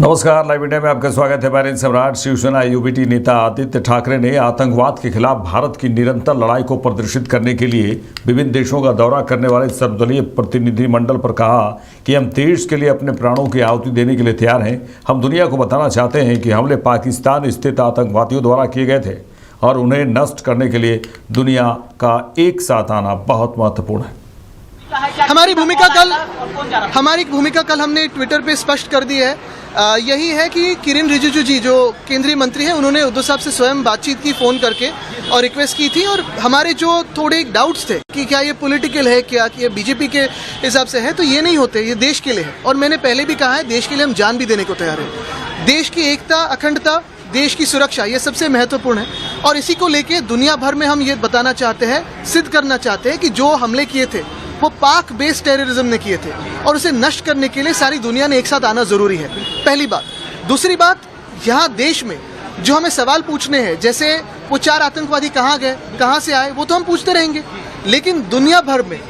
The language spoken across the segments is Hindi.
नमस्कार, लाइव इंडिया में आपका स्वागत है। मैं सम्राट। शिवसेना यूबीटी नेता आदित्य ठाकरे ने आतंकवाद के खिलाफ भारत की निरंतर लड़ाई को प्रदर्शित करने के लिए विभिन्न देशों का दौरा करने वाले सर्वदलीय प्रतिनिधिमंडल पर कहा कि हम देश के लिए अपने प्राणों की आहुति देने के लिए तैयार हैं। हम दुनिया को बताना चाहते हैं कि हमले पाकिस्तान स्थित आतंकवादियों द्वारा किए गए थे और उन्हें नष्ट करने के लिए दुनिया का एक साथ आना बहुत महत्वपूर्ण है। हमारी भूमिका कल हमने ट्विटर पे स्पष्ट कर दी है। यही है कि किरेन रिजिजू जी जो केंद्रीय मंत्री हैं, उन्होंने उद्धव साहब से स्वयं बातचीत की फ़ोन करके और रिक्वेस्ट की थी। और हमारे जो थोड़े डाउट्स थे कि क्या ये पॉलिटिकल है, क्या कि ये बीजेपी के हिसाब से है, तो ये नहीं होते, ये देश के लिए है। और मैंने पहले भी कहा है, देश के लिए हम जान भी देने को तैयार हैं। देश की एकता, अखंडता, देश की सुरक्षा, ये सबसे महत्वपूर्ण है। और इसी को लेके दुनिया भर में हम ये बताना चाहते हैं, सिद्ध करना चाहते हैं कि जो हमले किए थे वो पाक बेस्ड टेररिज्म ने किए थे और उसे नष्ट करने के लिए सारी दुनिया ने एक साथ आना जरूरी है। पहली बात। दूसरी बात, यहाँ देश में जो हमें सवाल पूछने हैं, जैसे वो 4 आतंकवादी कहाँ गए, कहाँ से आए, वो तो हम पूछते रहेंगे। लेकिन दुनिया भर में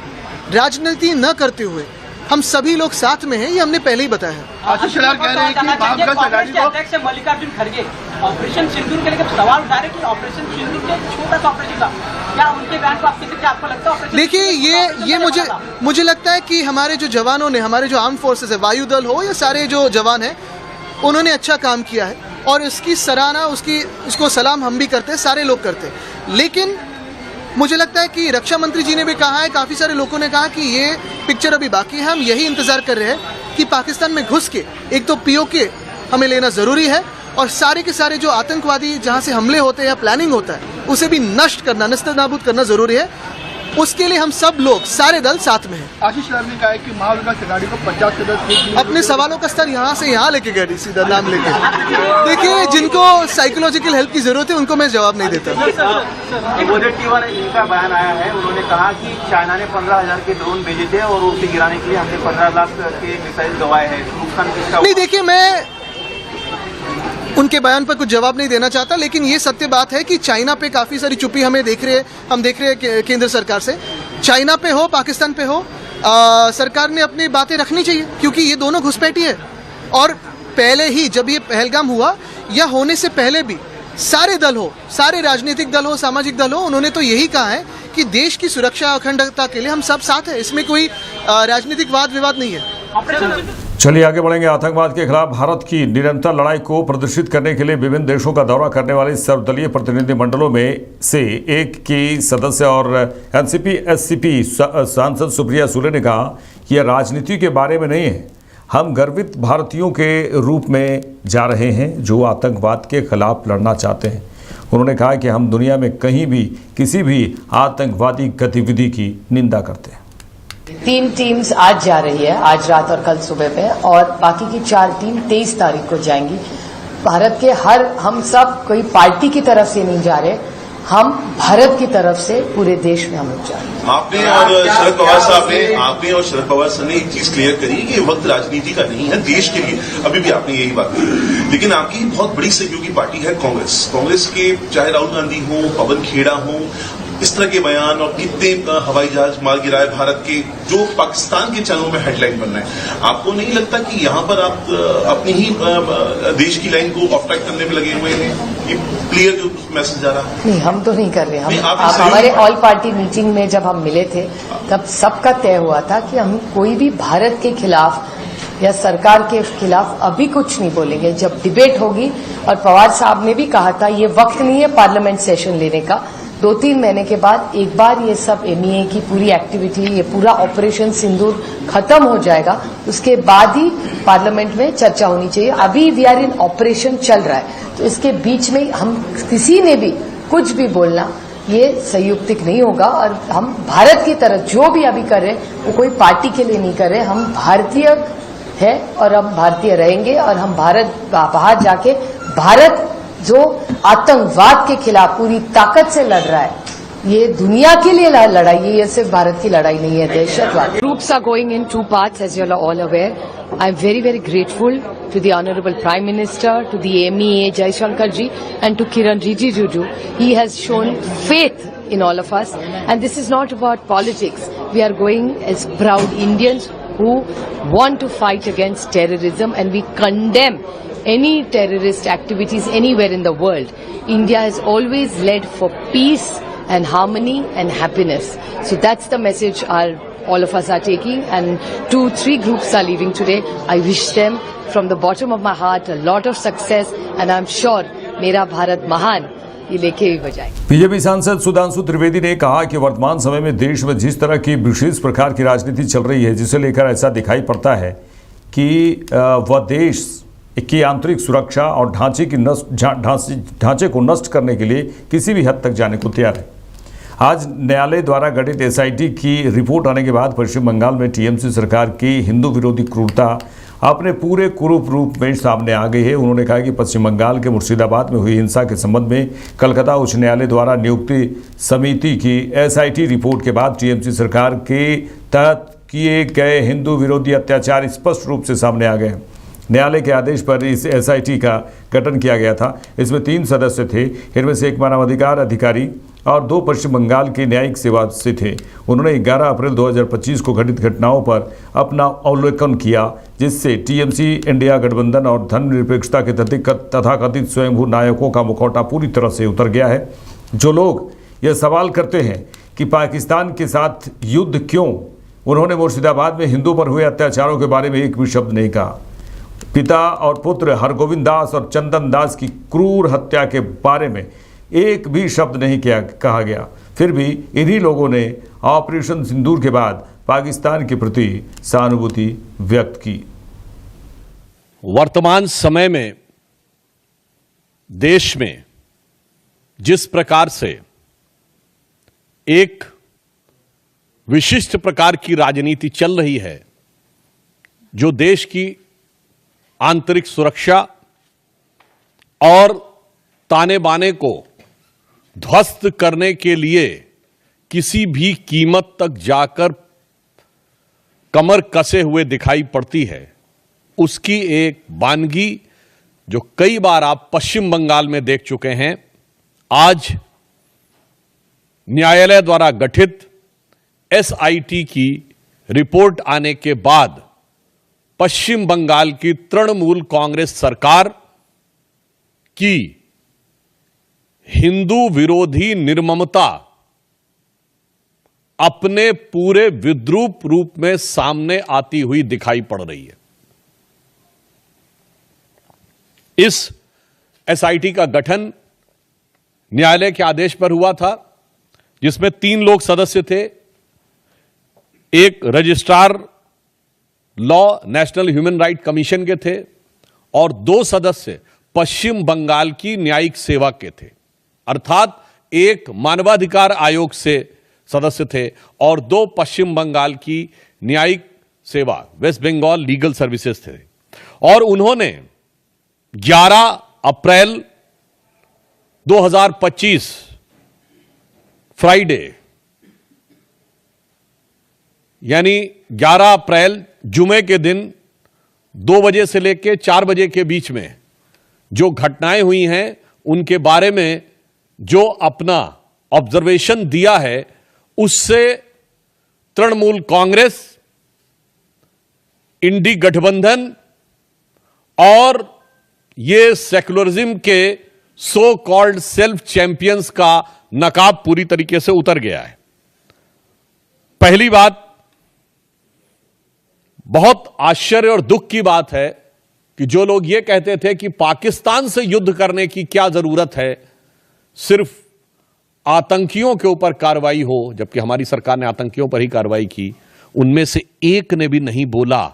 राजनीति न करते हुए हम सभी लोग साथ में हैं, ये हमने पहले ही बताया है। आशीष शेलार कह रहे हैं कि अध्यक्ष मल्लिकार्जुन खड़गे ऑपरेशन सिंदूर के लेकर सवाल उठा रहे कि ऑपरेशन सिंदूर के छोटा सा ऑपरेशन था, क्या उनके बयान को आपको लगता है? देखिए, ये मुझे लगता है कि हमारे जो जवानों ने, हमारे जो आर्म फोर्सेस है, वायुदल हो या सारे जो जवान हैं, उन्होंने अच्छा काम किया है और इसकी सराहना, उसको सलाम हम भी करते हैं, सारे लोग करते हैं। लेकिन मुझे लगता है कि रक्षा मंत्री जी ने भी कहा है, काफ़ी सारे लोगों ने कहा कि ये पिक्चर अभी बाकी है। हम यही इंतजार कर रहे हैं कि पाकिस्तान में घुस के एक तो पीओके हमें लेना ज़रूरी है और सारे के सारे जो आतंकवादी जहाँ से हमले होते हैं या प्लानिंग होता है, उसे भी नष्ट करना, नस्तानाबूद करना ज़रूरी है। उसके लिए हम सब लोग, सारे दल साथ में हैं। आशीष शेलार ने कहा है कि महाविकास अघाड़ी को 50 सदस्य अपने सवालों का स्तर यहाँ से यहाँ लेके गए, सीधा नाम लेके। देखिए, जिनको साइकोलॉजिकल हेल्प की जरूरत है उनको मैं जवाब नहीं देता। इनका बयान आया है, उन्होंने कहा कि चाइना ने 15,000 के ड्रोन भेजे थे और उसे गिराने के लिए हमने 15 लाख के मिसाइल गंवाए हैं। नुकसान किसका? नहीं, देखिए, मैं उनके बयान पर कुछ जवाब नहीं देना चाहता, लेकिन ये सत्य बात है कि चाइना पे काफ़ी सारी चुप्पी हम देख रहे हैं केंद्र सरकार से। चाइना पे हो, पाकिस्तान पे हो, सरकार ने अपनी बातें रखनी चाहिए, क्योंकि ये दोनों घुसपैठी है। और पहले ही जब ये पहलगाम हुआ या होने से पहले भी सारे दल हो, सारे राजनीतिक दल हो, सामाजिक दल हो, उन्होंने तो यही कहा है कि देश की सुरक्षा, अखंडता के लिए हम सब साथ हैं। इसमें कोई राजनीतिक वाद विवाद नहीं है। चलिए आगे बढ़ेंगे। आतंकवाद के खिलाफ भारत की निरंतर लड़ाई को प्रदर्शित करने के लिए विभिन्न देशों का दौरा करने वाले सर्वदलीय प्रतिनिधिमंडलों में से एक की सदस्य और एनसीपी एससीपी सांसद सुप्रिया सुले ने कहा कि यह राजनीति के बारे में नहीं है। हम गर्वित भारतीयों के रूप में जा रहे हैं जो आतंकवाद के खिलाफ लड़ना चाहते हैं। उन्होंने कहा कि हम दुनिया में कहीं भी किसी भी आतंकवादी गतिविधि की निंदा करते हैं। 3 टीम्स आज जा रही है, आज रात और कल सुबह पे, और बाकी की 4 टीम 23 तारीख को जाएंगी। भारत के हम सब कोई पार्टी की तरफ से नहीं जा रहे, हम भारत की तरफ से पूरे देश में हम लोग जा रहे हैं। आपने और शरद पवार साहब ने एक चीज क्लियर करी कि वक्त राजनीति का नहीं है, देश के लिए। अभी भी आपने यही बात कही। लेकिन आपकी बहुत बड़ी सहयोगी पार्टी है कांग्रेस के, चाहे राहुल गांधी हो, पवन खेड़ा हो, इस तरह के बयान और कितने हवाई जहाज मार गिराए भारत के, जो पाकिस्तान के चैनलों में हेडलाइन बन रहे हैं। आपको नहीं लगता कि यहाँ पर आप अपनी ही देश की लाइन को ऑफ ट्रैक करने में लगे हुए हैं? ये क्लियर जो मैसेज आ रहा है। नहीं, हम तो नहीं कर रहे। हम हमारे ऑल पार्टी मीटिंग में जब हम मिले थे, तब सबका तय हुआ था कि हम कोई भी भारत के खिलाफ या सरकार के खिलाफ अभी कुछ नहीं बोलेंगे। जब डिबेट होगी, और पवार साहब ने भी कहा था ये वक्त नहीं है पार्लियामेंट सेशन लेने का, 2-3 महीने के बाद एक बार ये सब एमईए की पूरी एक्टिविटी, ये पूरा ऑपरेशन सिंदूर खत्म हो जाएगा, उसके बाद ही पार्लियामेंट में चर्चा होनी चाहिए। अभी वी आर इन ऑपरेशन चल रहा है, तो इसके बीच में हम किसी ने भी कुछ भी बोलना ये संयुक्तिक नहीं होगा। और हम भारत की तरफ जो भी अभी कर रहे हैं वो कोई पार्टी के लिए नहीं कर रहे, हम भारतीय है और हम भारतीय रहेंगे। और हम बाहर जाके भारत जो आतंकवाद के खिलाफ पूरी ताकत से लड़ रहा है, ये दुनिया के लिए लड़ाई है, ये सिर्फ भारत की लड़ाई नहीं है, दहशतवाद। Troops are going in 2 parts, as you are all aware. I am very, very grateful to the Honorable Prime Minister, to the MEA Jaishankar ji, and to Kiran Rijiju. He has shown faith in all of us, and this is not about politics. We are going as proud Indians who want to fight against terrorism, and we condemn any terrorist activities anywhere in the world. India has always led for peace and harmony and happiness. So that's the message all of us are taking, and 2-3 groups are leaving today. I wish them from the bottom of my heart a lot of success, and I'm sure मेरा भारत महान ये लेके भी बजाए। बीजेपी सांसद सुधांशु त्रिवेदी ने कहा कि वर्तमान समय में देश में जिस तरह की विशेष प्रकार की राजनीति चल रही है, जिसे लेकर ऐसा दिखाई पड़ता है कि वह देश की आंतरिक सुरक्षा और ढांचे को नष्ट करने के लिए किसी भी हद तक जाने को तैयार है। आज न्यायालय द्वारा गठित एसआईटी की रिपोर्ट आने के बाद पश्चिम बंगाल में टीएमसी सरकार की हिंदू विरोधी क्रूरता अपने पूरे क्रूर रूप में सामने आ गई है। उन्होंने कहा कि पश्चिम बंगाल के मुर्शिदाबाद में हुई हिंसा के संबंध में कलकत्ता उच्च न्यायालय द्वारा नियुक्ति समिति की एसआईटी रिपोर्ट के बाद टीएमसी सरकार के तहत किए गए हिंदू विरोधी अत्याचार स्पष्ट रूप से सामने आ गए हैं। न्यायालय के आदेश पर इस एसआईटी का गठन किया गया था। इसमें 3 सदस्य थे, इनमें से एक मानवाधिकार अधिकारी और 2 पश्चिम बंगाल के न्यायिक सेवा से थे। उन्होंने 11 अप्रैल 2025 को घटित घटनाओं पर अपना अवलोकन किया, जिससे टीएमसी इंडिया गठबंधन और धर्मनिरपेक्षता के तथाकथित स्वयंभू नायकों का मुखौटा पूरी तरह से उतर गया है। जो लोग यह सवाल करते हैं कि पाकिस्तान के साथ युद्ध क्यों, उन्होंने मुर्शिदाबाद में हिंदू पर हुए अत्याचारों के बारे में एक भी शब्द नहीं कहा। पिता और पुत्र हरगोविंद दास और चंदन दास की क्रूर हत्या के बारे में एक भी शब्द नहीं कहा गया। फिर भी इन्हीं लोगों ने ऑपरेशन सिंदूर के बाद पाकिस्तान के प्रति सहानुभूति व्यक्त की। वर्तमान समय में देश में जिस प्रकार से एक विशिष्ट प्रकार की राजनीति चल रही है, जो देश की आंतरिक सुरक्षा और ताने बाने को ध्वस्त करने के लिए किसी भी कीमत तक जाकर कमर कसे हुए दिखाई पड़ती है, उसकी एक वानगी जो कई बार आप पश्चिम बंगाल में देख चुके हैं, आज न्यायालय द्वारा गठित एसआईटी की रिपोर्ट आने के बाद पश्चिम बंगाल की तृणमूल कांग्रेस सरकार की हिंदू विरोधी निर्ममता अपने पूरे विद्रूप रूप में सामने आती हुई दिखाई पड़ रही है। इस एसआईटी का गठन न्यायालय के आदेश पर हुआ था, जिसमें 3 लोग सदस्य थे। एक registrar law national human right commission के थे और 2 सदस्य पश्चिम बंगाल की न्यायिक सेवा के थे, अर्थात एक मानवाधिकार आयोग से सदस्य थे और 2 पश्चिम बंगाल की न्यायिक सेवा वेस्ट बंगाल लीगल सर्विसेज थे। और उन्होंने 11 अप्रैल 2025 फ्राइडे यानी 11 अप्रैल जुमे के दिन 2 बजे से लेकर 4 बजे के बीच में जो घटनाएं हुई हैं, उनके बारे में जो अपना ऑब्जर्वेशन दिया है, उससे तृणमूल कांग्रेस, इंडी गठबंधन और ये सेक्युलरिज्म के सो कॉल्ड सेल्फ चैंपियंस का नकाब पूरी तरीके से उतर गया है। पहली बात, बहुत आश्चर्य और दुख की बात है कि जो लोग ये कहते थे कि पाकिस्तान से युद्ध करने की क्या जरूरत है, सिर्फ आतंकियों के ऊपर कार्रवाई हो, जबकि हमारी सरकार ने आतंकियों पर ही कार्रवाई की, उनमें से एक ने भी नहीं बोला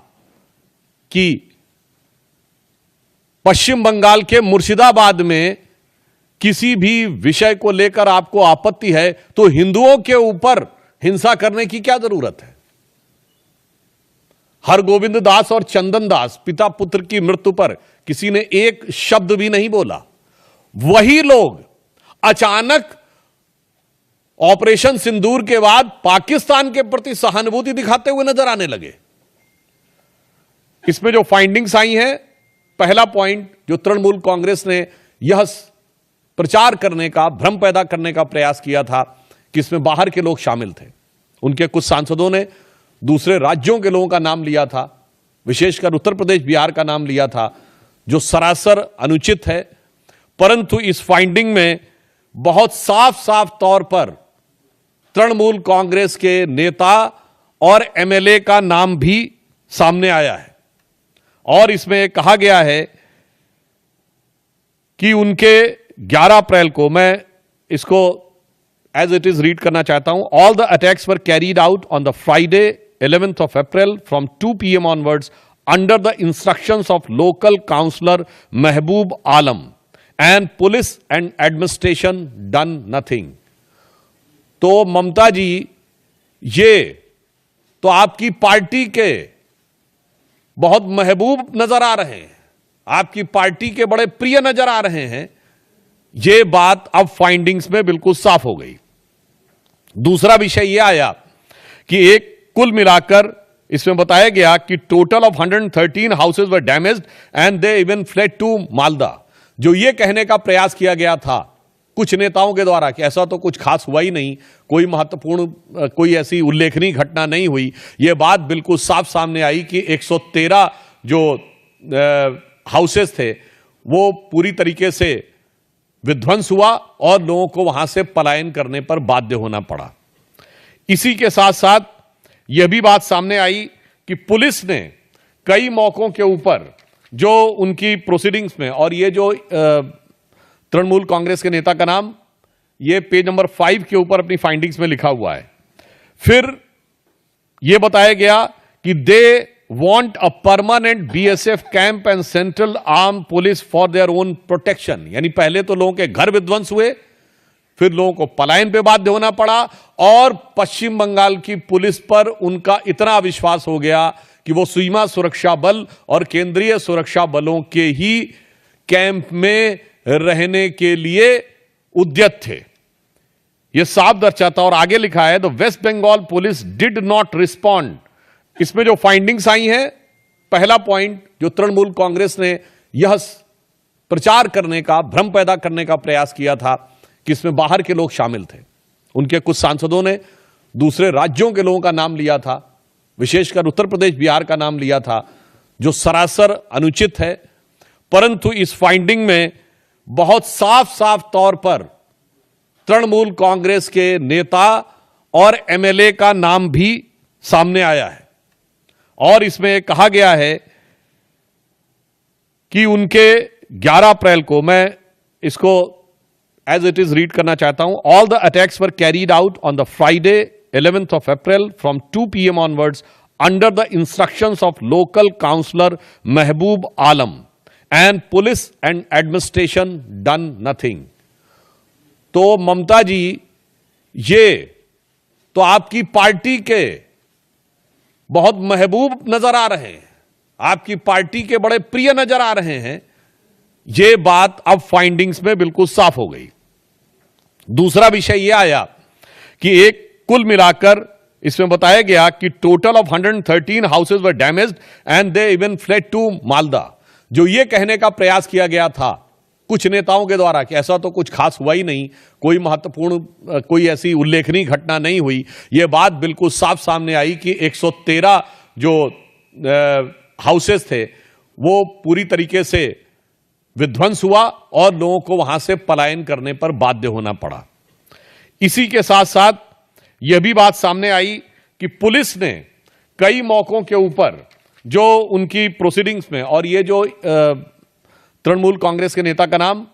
कि पश्चिम बंगाल के मुर्शिदाबाद में किसी भी विषय को लेकर आपको आपत्ति है तो हिंदुओं के ऊपर हिंसा करने की क्या जरूरत है। हरगोविंद दास और चंदन दास पिता पुत्र की मृत्यु पर किसी ने एक शब्द भी नहीं बोला। वही लोग अचानक ऑपरेशन सिंदूर के बाद पाकिस्तान के प्रति सहानुभूति दिखाते हुए नजर आने लगे। इसमें जो फाइंडिंग्स आई हैं, पहला पॉइंट जो तृणमूल कांग्रेस ने यह प्रचार करने का, भ्रम पैदा करने का प्रयास किया था कि इसमें बाहर के लोग शामिल थे। उनके कुछ सांसदों ने दूसरे राज्यों के लोगों का नाम लिया था, विशेषकर उत्तर प्रदेश बिहार का नाम लिया था, जो सरासर अनुचित है। परंतु इस फाइंडिंग में बहुत साफ साफ तौर पर तृणमूल कांग्रेस के नेता और एमएलए का नाम भी सामने आया है और इसमें कहा गया है कि उनके 11 अप्रैल को, मैं इसको एज इट इज रीड करना चाहता हूं, all the attacks were carried out on the Friday 11th of April from 2 PM onwards under the instructions of local councillor Mehboob Alam and police and administration done nothing। तो ममता जी, ये तो आपकी पार्टी के बहुत महबूब नजर आ रहे हैं, आपकी पार्टी के बड़े प्रिय नजर आ रहे हैं। ये बात अब फाइंडिंग्स में बिल्कुल साफ हो गई। दूसरा विषय यह आया कि एक कुल मिलाकर इसमें बताया गया कि total of 113 houses were damaged and they even fled to Malda. जो ये कहने का प्रयास किया गया था कुछ नेताओं के द्वारा कि ऐसा तो कुछ खास हुआ ही नहीं, कोई महत्वपूर्ण कोई ऐसी उल्लेखनीय घटना नहीं हुई, ये बात बिल्कुल साफ सामने आई कि 113 जो हाउसेस थे वो पूरी तरीके से विध्वंस हुआ और लोगों को वहां से पलायन करने पर बाध्य होना पड़ा। इसी के साथ साथ यह भी बात सामने आई कि पुलिस ने कई मौकों के ऊपर जो उनकी प्रोसीडिंग्स में, और ये जो तृणमूल कांग्रेस के नेता का नाम ये पेज नंबर 5 के ऊपर अपनी फाइंडिंग्स में लिखा हुआ है। फिर यह बताया गया कि they want a permanent BSF camp and central arm police for their own protection. यानी पहले तो लोगों के घर विध्वंस हुए, फिर लोगों को पलायन पे बाध्य होना पड़ा और पश्चिम बंगाल की पुलिस पर उनका इतना विश्वास हो गया कि वो सीमा सुरक्षा बल और केंद्रीय सुरक्षा बलों के ही कैंप में रहने के लिए उद्यत थे। यह साफ दर्शाता, और आगे लिखा है the West Bengal police did not respond. इसमें जो फाइंडिंग्स आई हैं, पहला पॉइंट जो तृणमूल कांग्रेस ने यह प्रचार करने का, भ्रम पैदा करने का प्रयास किया था कि इसमें बाहर के लोग शामिल थे। उनके कुछ सांसदों ने दूसरे राज्यों के लोगों का नाम लिया था, विशेषकर उत्तर प्रदेश बिहार का नाम लिया था, जो सरासर अनुचित है। परंतु इस फाइंडिंग में बहुत साफ साफ तौर पर तृणमूल कांग्रेस के नेता और एमएलए का नाम भी सामने आया है और इसमें कहा गया है कि उनके 11 अप्रैल को, मैं इसको एज इट इज रीड करना चाहता हूं, all the attacks were carried out on the Friday 11th of April from 2 PM onwards under the instructions of local councillor Mehboob Alam and police and administration done nothing। तो ममता जी, ये तो आपकी पार्टी के बहुत महबूब नजर आ रहे हैं, आपकी पार्टी के बड़े प्रिय नजर आ रहे हैं। यह बात अब फाइंडिंग्स में बिल्कुल साफ हो गई। दूसरा विषय यह आया कि एक कुल मिलाकर इसमें बताया गया कि total of 113 houses were damaged and they even fled to Malda. जो यह कहने का प्रयास किया गया था कुछ नेताओं के द्वारा कि ऐसा तो कुछ खास हुआ ही नहीं, कोई महत्वपूर्ण कोई ऐसी उल्लेखनीय घटना नहीं हुई, यह बात बिल्कुल साफ सामने आई कि 113 जो हाउसेस थे वो पूरी तरीके से विध्वंस हुआ और लोगों को वहां से पलायन करने पर बाध्य होना पड़ा। इसी के साथ साथ यह भी बात सामने आई कि पुलिस ने कई मौकों के ऊपर जो उनकी प्रोसीडिंग्स में, और ये जो तृणमूल कांग्रेस के नेता का नाम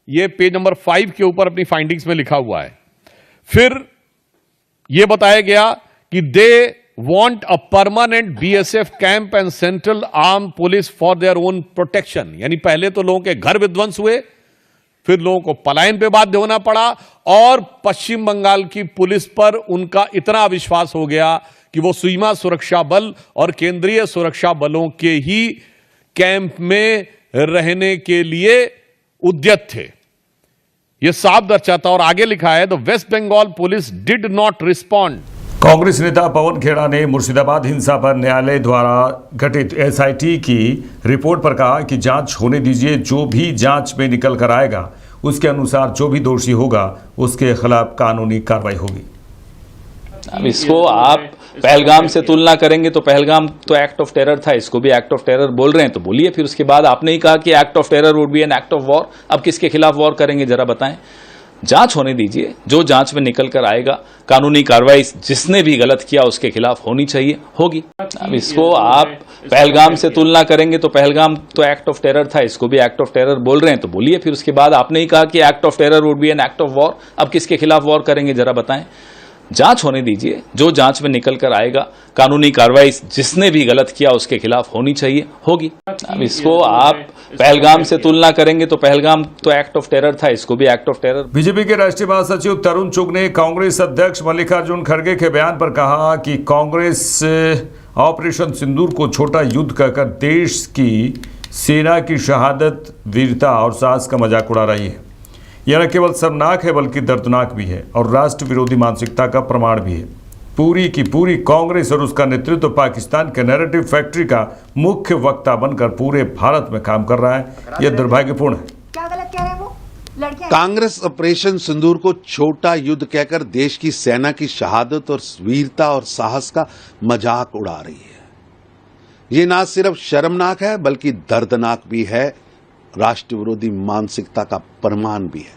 ये पेज नंबर 5 के ऊपर अपनी फाइंडिंग्स में लिखा हुआ है। फिर यह बताया गया कि they want a permanent BSF camp and central arm police for their own protection. यानी पहले तो लोगों के घर विध्वंस हुए, फिर लोगों को पलायन पे बाध्य होना पड़ा और पश्चिम बंगाल की पुलिस पर उनका इतना विश्वास हो गया कि वो सीमा सुरक्षा बल और केंद्रीय सुरक्षा बलों के ही कैंप में रहने के लिए उद्यत थे। यह साफ दर्शाता, और आगे लिखा है the West Bengal police did not respond. Congress नेता पवन खेड़ा ने मुर्शिदाबाद हिंसा पर न्यायालय द्वारा गठित एसआईटी की रिपोर्ट पर कहा कि जांच होने दीजिए, जो भी जांच में निकल कर आएगा उसके अनुसार जो भी दोषी होगा उसके खिलाफ कानूनी कार्रवाई होगी। अब इसको आप पहलगाम से तुलना करेंगे तो पहलगाम तो एक्ट ऑफ टेरर था, इसको भी एक्ट ऑफ टेरर बोल रहे हैं तो बोलिए। फिर उसके बाद आपने ही कहा कि act of terror would be an act of war. अब किसके खिलाफ वॉर करेंगे जरा बताएं। जांच होने दीजिए, जो जांच में निकल कर आएगा कानूनी कार्रवाई जिसने भी गलत किया उसके खिलाफ होनी चाहिए, होगी। अब इसको आप पहलगाम से तुलना करेंगे तो पहलगाम तो एक्ट ऑफ टेरर था, इसको भी एक्ट ऑफ टेरर बोल रहे हैं तो बोलिए। फिर उसके बाद आपने ही कहा कि act of terror would be an act of war. अब किसके खिलाफ वॉर करेंगे जरा बताएं। जांच होने दीजिए, जो जांच में निकल कर आएगा कानूनी कार्रवाई जिसने भी गलत किया उसके खिलाफ होनी चाहिए, होगी। अब इसको आप पहलगाम से तुलना करेंगे तो पहलगाम तो एक्ट ऑफ टेरर था, इसको भी एक्ट ऑफ टेरर। बीजेपी के राष्ट्रीय महासचिव तरुण चुग ने कांग्रेस अध्यक्ष मल्लिकार्जुन खड़गे के बयान पर कहा कि कांग्रेस ऑपरेशन सिंदूर को छोटा युद्ध कहकर देश की सेना की शहादत, वीरता और साहस का मजाक उड़ा रही है। यह न केवल शर्मनाक है बल्कि दर्दनाक भी है और राष्ट्र विरोधी मानसिकता का प्रमाण भी है। पूरी की पूरी कांग्रेस और उसका नेतृत्व पाकिस्तान के नैरेटिव फैक्ट्री का मुख्य वक्ता बनकर पूरे भारत में काम कर रहा है। यह दुर्भाग्यपूर्ण है। क्या गलत कह रहे हैं वो लड़कियां? कांग्रेस ऑपरेशन सिंदूर को छोटा युद्ध कहकर देश की सेना की शहादत और वीरता और साहस का मजाक उड़ा रही है। ये ना सिर्फ शर्मनाक है बल्कि दर्दनाक भी है, राष्ट्र विरोधी मानसिकता का प्रमाण भी है।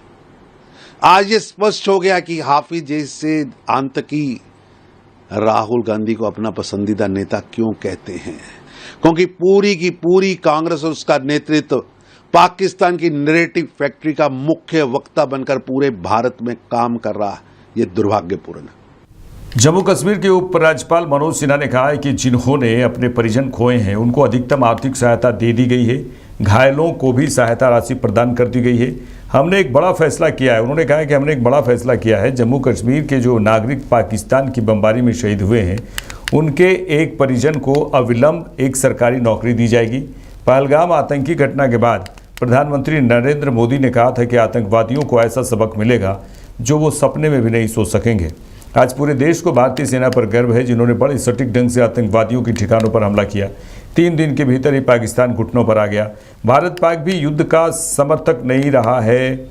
आज ये स्पष्ट हो गया कि हाफिज जैसे आतंकी राहुल गांधी को अपना पसंदीदा नेता क्यों कहते हैं, क्योंकि पूरी की पूरी कांग्रेस और उसका नेतृत्व पाकिस्तान की नैरेटिव फैक्ट्री का मुख्य वक्ता बनकर पूरे भारत में काम कर रहा है। ये दुर्भाग्यपूर्ण है। जम्मू कश्मीर के उपराज्यपाल मनोज सिन्हा ने कहा है कि जिन्होंने अपने परिजन खोए हैं उनको अधिकतम आर्थिक सहायता दे दी गई है, घायलों को भी सहायता राशि प्रदान कर दी गई है। हमने एक बड़ा फैसला किया है, उन्होंने कहा कि हमने एक बड़ा फैसला किया है। जम्मू कश्मीर के जो नागरिक पाकिस्तान की बमबारी में शहीद हुए हैं उनके एक परिजन को अविलंब एक सरकारी नौकरी दी जाएगी। पहलगाम आतंकी घटना के बाद प्रधानमंत्री नरेंद्र मोदी ने कहा था कि आतंकवादियों को ऐसा सबक मिलेगा जो वो सपने में भी नहीं सोच सकेंगे। आज पूरे देश को भारतीय सेना पर गर्व है जिन्होंने बड़े सटीक ढंग से आतंकवादियों के ठिकानों पर हमला किया। 3 दिन के भीतर ही पाकिस्तान घुटनों पर आ गया। भारत पाक भी युद्ध का समर्थक नहीं रहा है।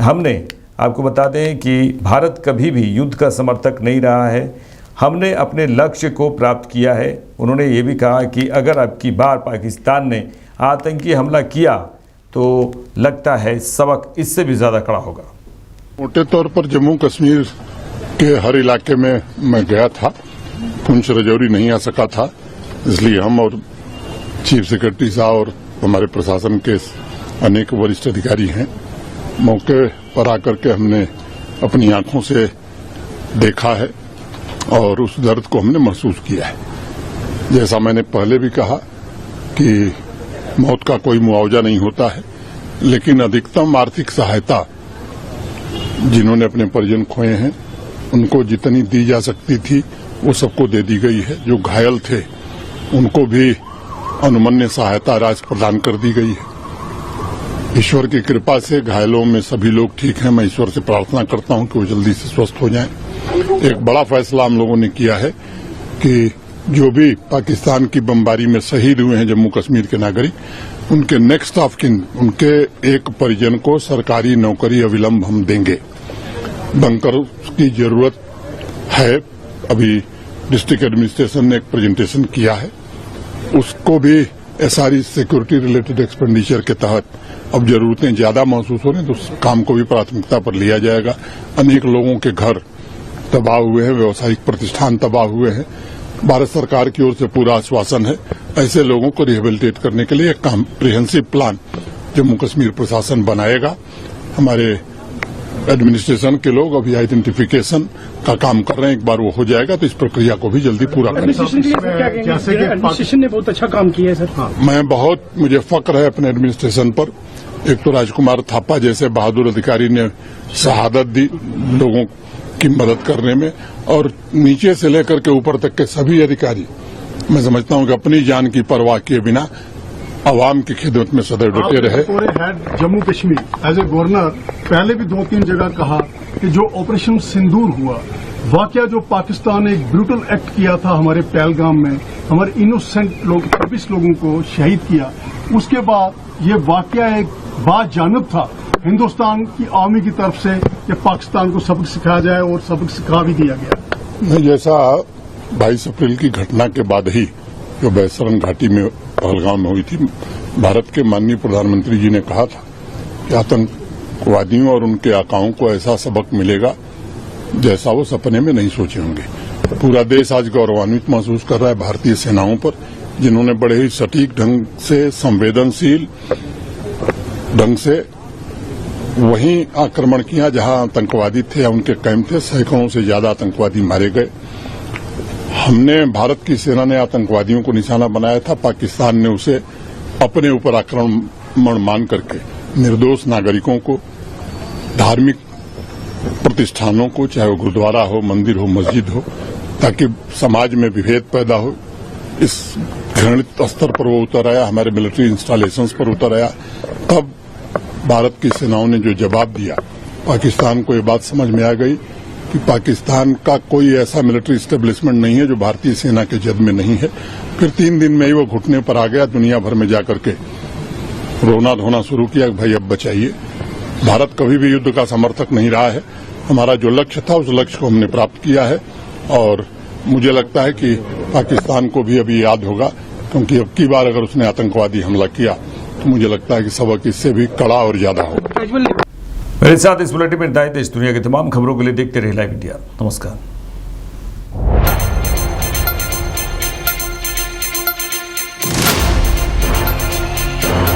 हमने आपको बता दें कि भारत कभी भी युद्ध का समर्थक नहीं रहा है। हमने अपने लक्ष्य को प्राप्त किया है। उन्होंने ये भी कहा कि अगर अब की बार पाकिस्तान ने आतंकी हमला किया तो लगता है सबक इससे भी ज़्यादा कड़ा होगा। मोटे तौर पर जम्मू कश्मीर के हर इलाके में मैं गया था, पुंछ राजौरी नहीं आ सका था, इसलिए हम और चीफ सेक्रेटरी साहब और हमारे प्रशासन के अनेक वरिष्ठ अधिकारी हैं। मौके पर आकर के हमने अपनी आंखों से देखा है और उस दर्द को हमने महसूस किया है। जैसा मैंने पहले भी कहा कि मौत का कोई मुआवजा नहीं होता है, लेकिन अधिकतम आर्थिक सहायता जिन्होंने अपने परिजन खोए हैं उनको जितनी दी जा सकती थी वो सबको दे दी गई है। जो घायल थे उनको भी अनुमन्य सहायता राशि प्रदान कर दी गई है। ईश्वर की कृपा से घायलों में सभी लोग ठीक हैं। मैं ईश्वर से प्रार्थना करता हूं कि वो जल्दी से स्वस्थ हो जाएं। एक बड़ा फैसला हम लोगों ने किया है कि जो भी पाकिस्तान की बमबारी में शहीद हुए हैं जम्मू कश्मीर के नागरिक, उनके नेक्स्ट ऑफ किन, उनके एक परिजन को सरकारी नौकरी अविलंब हम देंगे। बंकर की जरूरत है। अभी डिस्ट्रिक्ट एडमिनिस्ट्रेशन ने एक प्रेजेंटेशन किया है, उसको भी एसआरई सिक्योरिटी रिलेटेड एक्सपेंडिचर के तहत अब जरूरतें ज्यादा महसूस हो रही हैं तो उस काम को भी प्राथमिकता पर लिया जाएगा। अनेक लोगों के घर तबाह हुए हैं, व्यवसायिक प्रतिष्ठान तबाह हुए हैं। भारत सरकार की ओर से पूरा आश्वासन है ऐसे लोगों को रिहेबिलिटेट करने के लिए एक कॉम्प्रिहेंसिव प्लान जम्मू कश्मीर प्रशासन बनाएगा। हमारे एडमिनिस्ट्रेशन के लोग अभी आइडेंटिफिकेशन का काम कर रहे हैं। एक बार वो हो जाएगा तो इस प्रक्रिया को भी जल्दी पूरा करेंगे। एडमिनिस्ट्रेशन ने बहुत अच्छा काम किया है सर। मुझे फक्र है अपने एडमिनिस्ट्रेशन पर। एक तो राजकुमार थापा जैसे बहादुर अधिकारी ने शहादत दी लोगों की मदद करने में, और नीचे से लेकर के ऊपर तक के सभी अधिकारी मैं समझता हूं कि अपनी जान की परवाह किए बिना आवाम की खिदमत में सदैव डटे रहे। Head Jammu Kashmir as a governor पहले भी 2-3 जगह कहा कि जो ऑपरेशन सिंदूर हुआ वाकया, जो पाकिस्तान ने एक ब्रूटल एक्ट किया था हमारे पहलगाम में, हमारे इनोसेंट लोग 26 लोगों को शहीद किया, उसके बाद ये वाकया एक बाजानिब था हिंदुस्तान की आर्मी की तरफ से कि पाकिस्तान को सबक सिखाया जाए और सबक सिखा भी दिया गया। जैसा 22 अप्रैल की घटना के बाद ही जो बैसरन घाटी में पहलगाम में हुई थी, भारत के माननीय प्रधानमंत्री जी ने कहा था कि आतंकवादियों और उनके आकाओं को ऐसा सबक मिलेगा जैसा वो सपने में नहीं सोचे होंगे। पूरा देश आज गौरवान्वित महसूस कर रहा है भारतीय सेनाओं पर, जिन्होंने बड़े ही सटीक ढंग से, संवेदनशील ढंग से वहीं आक्रमण किया जहां आतंकवादी थे या उनके कैंप थे। सैकड़ों से ज्यादा आतंकवादी मारे गए। हमने, भारत की सेना ने आतंकवादियों को निशाना बनाया था, पाकिस्तान ने उसे अपने ऊपर आक्रमण मान करके निर्दोष नागरिकों को, धार्मिक प्रतिष्ठानों को, चाहे वो गुरुद्वारा हो, मंदिर हो, मस्जिद हो, ताकि समाज में विभेद पैदा हो, इस घृणित स्तर पर वो उतर आया, हमारे मिलिट्री इंस्टॉलेशंस पर उतर आया। तब भारत की सेनाओं ने जो जवाब दिया, पाकिस्तान को ये बात समझ में आ गई कि पाकिस्तान का कोई ऐसा मिलिट्री स्टेब्लिशमेंट नहीं है जो भारतीय सेना के जद में नहीं है। फिर 3 दिन में ही वो घुटने पर आ गया, दुनिया भर में जाकर के रोना धोना शुरू किया कि भाई अब बचाइए। भारत कभी भी युद्ध का समर्थक नहीं रहा है। हमारा जो लक्ष्य था उस लक्ष्य को हमने प्राप्त किया है और मुझे लगता है कि पाकिस्तान को भी अभी याद होगा, क्योंकि अब की बार अगर उसने आतंकवादी हमला किया तो मुझे लगता है कि सबक इससे भी कड़ा और ज्यादा होगा। मेरे साथ इस बुलेटिन में देश दुनिया की तमाम खबरों के लिए देखते रहिए लाइव इंडिया। नमस्कार।